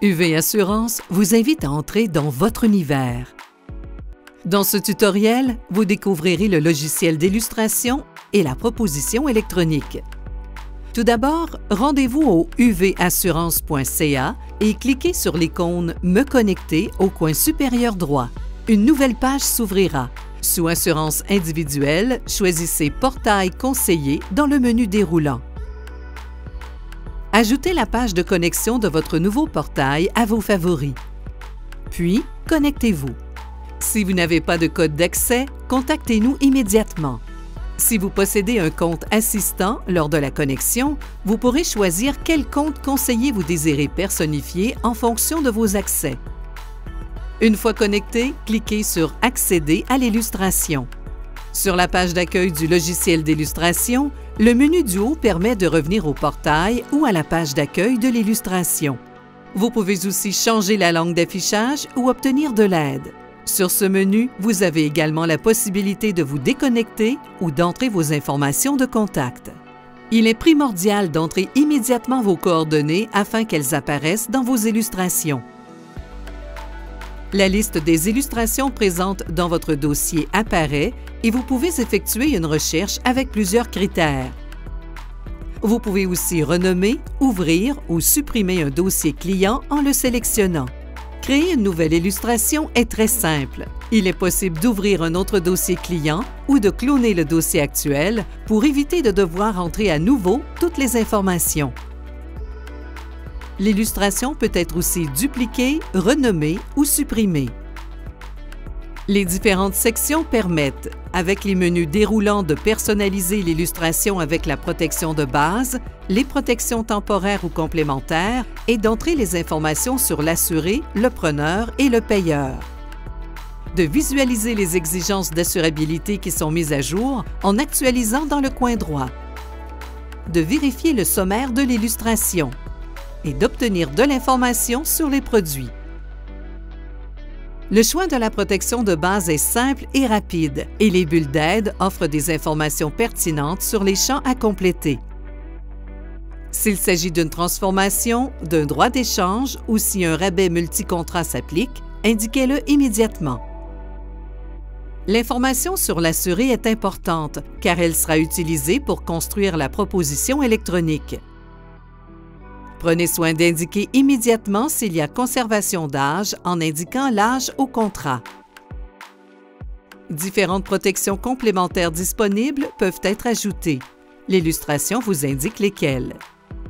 UV Assurance vous invite à entrer dans votre univers. Dans ce tutoriel, vous découvrirez le logiciel d'illustration et la proposition électronique. Tout d'abord, rendez-vous au uvassurance.ca et cliquez sur l'icône « Me connecter » au coin supérieur droit. Une nouvelle page s'ouvrira. Sous Assurance individuelle, choisissez « Portail conseillé » dans le menu déroulant. Ajoutez la page de connexion de votre nouveau portail à vos favoris. Puis, connectez-vous. Si vous n'avez pas de code d'accès, contactez-nous immédiatement. Si vous possédez un compte assistant lors de la connexion, vous pourrez choisir quel compte conseiller vous désirez personnifier en fonction de vos accès. Une fois connecté, cliquez sur « Accéder à l'illustration ». Sur la page d'accueil du logiciel d'illustration, le menu du haut permet de revenir au portail ou à la page d'accueil de l'illustration. Vous pouvez aussi changer la langue d'affichage ou obtenir de l'aide. Sur ce menu, vous avez également la possibilité de vous déconnecter ou d'entrer vos informations de contact. Il est primordial d'entrer immédiatement vos coordonnées afin qu'elles apparaissent dans vos illustrations. La liste des illustrations présentes dans votre dossier apparaît et vous pouvez effectuer une recherche avec plusieurs critères. Vous pouvez aussi renommer, ouvrir ou supprimer un dossier client en le sélectionnant. Créer une nouvelle illustration est très simple. Il est possible d'ouvrir un autre dossier client ou de cloner le dossier actuel pour éviter de devoir entrer à nouveau toutes les informations. L'illustration peut être aussi dupliquée, renommée ou supprimée. Les différentes sections permettent, avec les menus déroulants, de personnaliser l'illustration avec la protection de base, les protections temporaires ou complémentaires et d'entrer les informations sur l'assuré, le preneur et le payeur. De visualiser les exigences d'assurabilité qui sont mises à jour en actualisant dans le coin droit. De vérifier le sommaire de l'illustration et d'obtenir de l'information sur les produits. Le choix de la protection de base est simple et rapide et les bulles d'aide offrent des informations pertinentes sur les champs à compléter. S'il s'agit d'une transformation, d'un droit d'échange ou si un rabais multi-contrat s'applique, indiquez-le immédiatement. L'information sur l'assuré est importante car elle sera utilisée pour construire la proposition électronique. Prenez soin d'indiquer immédiatement s'il y a conservation d'âge en indiquant l'âge au contrat. Différentes protections complémentaires disponibles peuvent être ajoutées. L'illustration vous indique lesquelles.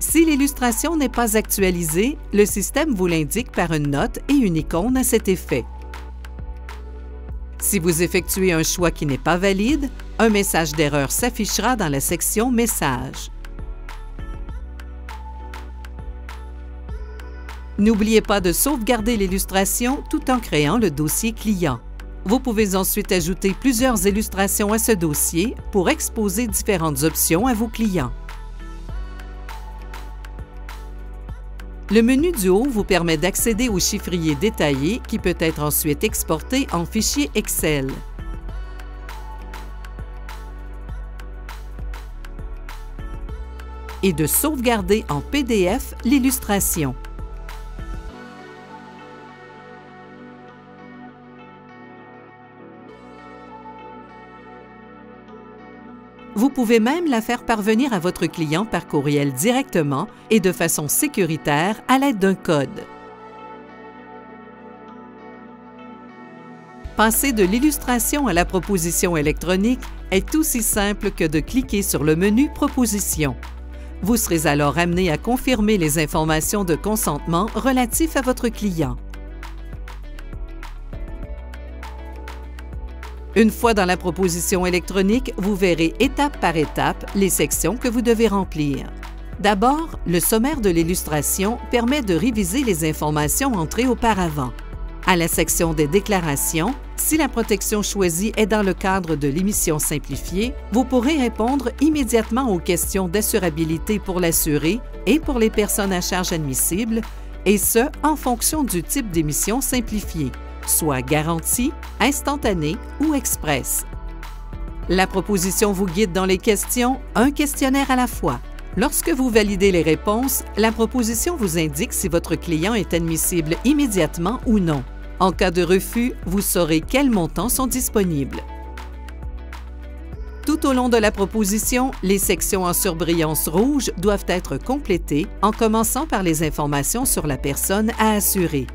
Si l'illustration n'est pas actualisée, le système vous l'indique par une note et une icône à cet effet. Si vous effectuez un choix qui n'est pas valide, un message d'erreur s'affichera dans la section « Messages ». N'oubliez pas de sauvegarder l'illustration tout en créant le dossier client. Vous pouvez ensuite ajouter plusieurs illustrations à ce dossier pour exposer différentes options à vos clients. Le menu du haut vous permet d'accéder au chiffrier détaillé qui peut être ensuite exporté en fichier Excel. Et de sauvegarder en PDF l'illustration. Vous pouvez même la faire parvenir à votre client par courriel directement et de façon sécuritaire à l'aide d'un code. Passer de l'illustration à la proposition électronique est aussi simple que de cliquer sur le menu « Proposition ». Vous serez alors amené à confirmer les informations de consentement relatifs à votre client. Une fois dans la proposition électronique, vous verrez étape par étape les sections que vous devez remplir. D'abord, le sommaire de l'illustration permet de réviser les informations entrées auparavant. À la section des déclarations, si la protection choisie est dans le cadre de l'émission simplifiée, vous pourrez répondre immédiatement aux questions d'assurabilité pour l'assuré et pour les personnes à charge admissible, et ce, en fonction du type d'émission simplifiée, soit garantie, instantanée ou express. La proposition vous guide dans les questions, un questionnaire à la fois. Lorsque vous validez les réponses, la proposition vous indique si votre client est admissible immédiatement ou non. En cas de refus, vous saurez quels montants sont disponibles. Tout au long de la proposition, les sections en surbrillance rouge doivent être complétées en commençant par les informations sur la personne à assurer.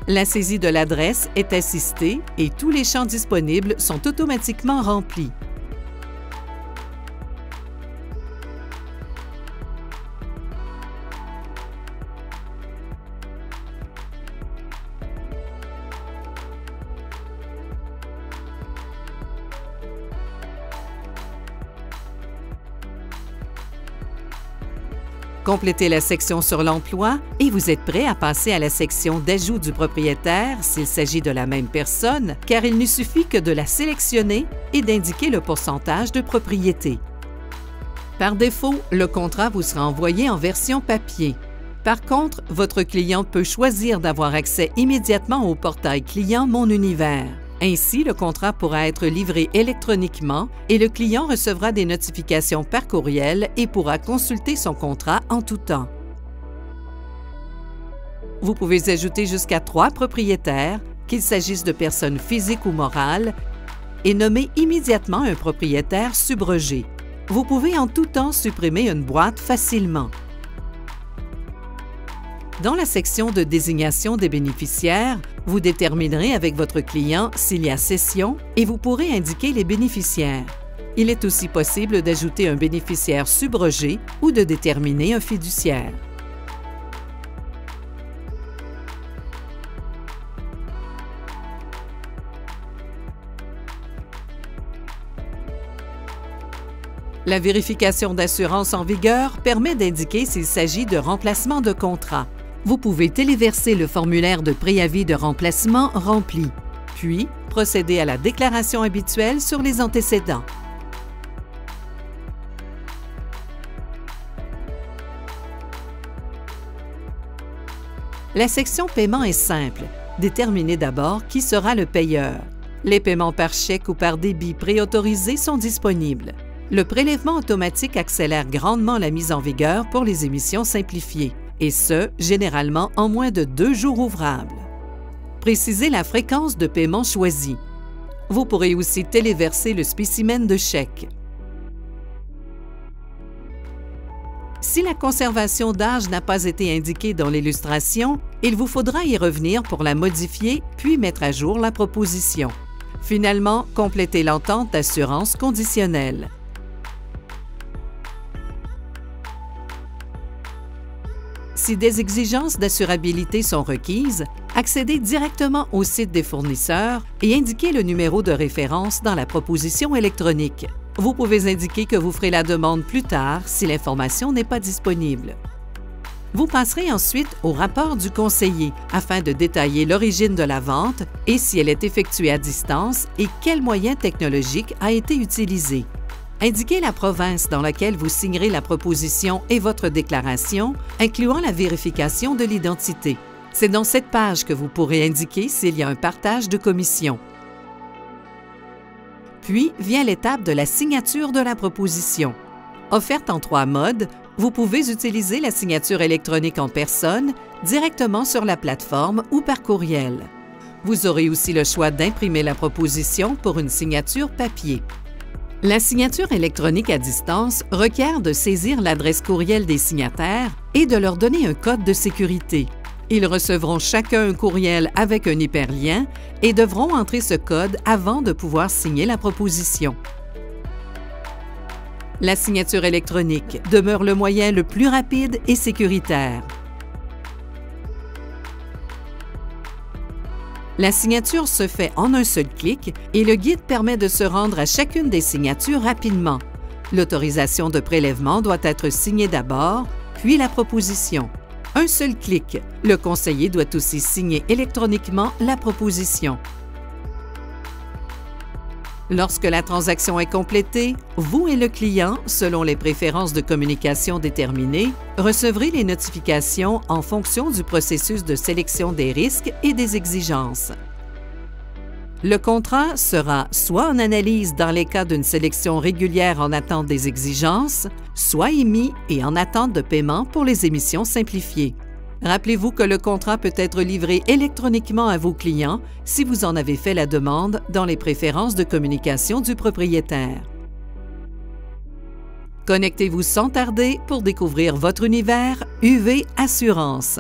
La saisie de l'adresse est assistée et tous les champs disponibles sont automatiquement remplis. Complétez la section sur l'emploi et vous êtes prêt à passer à la section d'ajout du propriétaire s'il s'agit de la même personne, car il ne suffit que de la sélectionner et d'indiquer le pourcentage de propriété. Par défaut, le contrat vous sera envoyé en version papier. Par contre, votre client peut choisir d'avoir accès immédiatement au portail client Mon Univers. Ainsi, le contrat pourra être livré électroniquement et le client recevra des notifications par courriel et pourra consulter son contrat en tout temps. Vous pouvez ajouter jusqu'à 3 propriétaires, qu'il s'agisse de personnes physiques ou morales, et nommer immédiatement un propriétaire subrogé. Vous pouvez en tout temps supprimer une boîte facilement. Dans la section de désignation des bénéficiaires, vous déterminerez avec votre client s'il y a cession et vous pourrez indiquer les bénéficiaires. Il est aussi possible d'ajouter un bénéficiaire subrogé ou de déterminer un fiduciaire. La vérification d'assurance en vigueur permet d'indiquer s'il s'agit de remplacement de contrat. Vous pouvez téléverser le formulaire de préavis de remplacement rempli, puis procéder à la déclaration habituelle sur les antécédents. La section Paiement est simple. Déterminez d'abord qui sera le payeur. Les paiements par chèque ou par débit préautorisés sont disponibles. Le prélèvement automatique accélère grandement la mise en vigueur pour les émissions simplifiées, et ce, généralement en moins de 2 jours ouvrables. Précisez la fréquence de paiement choisie. Vous pourrez aussi téléverser le spécimen de chèque. Si la conservation d'âge n'a pas été indiquée dans l'illustration, il vous faudra y revenir pour la modifier puis mettre à jour la proposition. Finalement, complétez l'entente d'assurance conditionnelle. Si des exigences d'assurabilité sont requises, accédez directement au site des fournisseurs et indiquez le numéro de référence dans la proposition électronique. Vous pouvez indiquer que vous ferez la demande plus tard si l'information n'est pas disponible. Vous passerez ensuite au rapport du conseiller afin de détailler l'origine de la vente et si elle est effectuée à distance et quel moyen technologique a été utilisé. Indiquez la province dans laquelle vous signerez la proposition et votre déclaration, incluant la vérification de l'identité. C'est dans cette page que vous pourrez indiquer s'il y a un partage de commission. Puis vient l'étape de la signature de la proposition. Offerte en 3 modes, vous pouvez utiliser la signature électronique en personne, directement sur la plateforme ou par courriel. Vous aurez aussi le choix d'imprimer la proposition pour une signature papier. La signature électronique à distance requiert de saisir l'adresse courriel des signataires et de leur donner un code de sécurité. Ils recevront chacun un courriel avec un hyperlien et devront entrer ce code avant de pouvoir signer la proposition. La signature électronique demeure le moyen le plus rapide et sécuritaire. La signature se fait en un seul clic et le guide permet de se rendre à chacune des signatures rapidement. L'autorisation de prélèvement doit être signée d'abord, puis la proposition. Un seul clic. Le conseiller doit aussi signer électroniquement la proposition. Lorsque la transaction est complétée, vous et le client, selon les préférences de communication déterminées, recevrez les notifications en fonction du processus de sélection des risques et des exigences. Le contrat sera soit en analyse dans les cas d'une sélection régulière en attente des exigences, soit émis et en attente de paiement pour les émissions simplifiées. Rappelez-vous que le contrat peut être livré électroniquement à vos clients si vous en avez fait la demande dans les préférences de communication du propriétaire. Connectez-vous sans tarder pour découvrir votre univers UV Assurance.